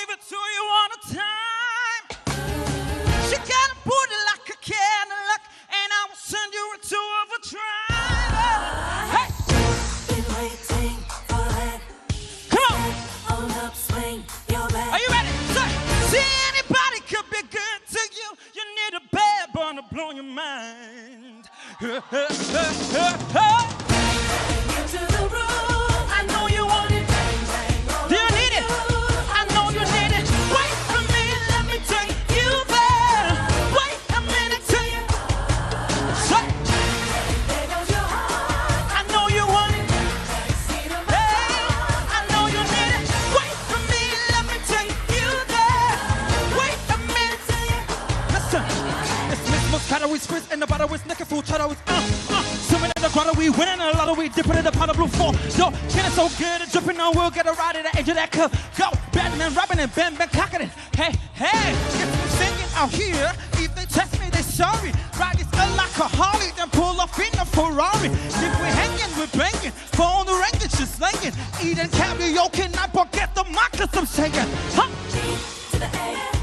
give it to you one a time. She got a booty like a Cadillac, and I will send you into overdrive. Hey, Been waiting for that. come on. Hold up, swing your back. Are you ready? See, anybody could be good to you. You need a bad bun to blow your mind. Into the room. I know you want it. Do you need it? I know you need it. Wait for me, let me take you there. Wait a minute till you. There goes your heart. I know you want it. See the Hey, I know you need it. Wait for me, let me take you there. Wait a minute till you. Listen, it's Miss Moscato, we spritz in the bottle with snicker full cheddar. Swimming in the grotto, we winning a lot of we dipping in the pot of blue fall. Yo, getting so good and dripping on, we'll get a ride at the edge of that cup. Go, Batman, Robin, and Ben cocking it. Hey, hey, it's me singing out here. If they test me, they sorry. Ride this gun like a Harley, then pull off in a Ferrari. If we're hanging, we're banging. Phone the range, just slanging. Eating caviar, can I forget the markers I'm saying? Huh? G to the A.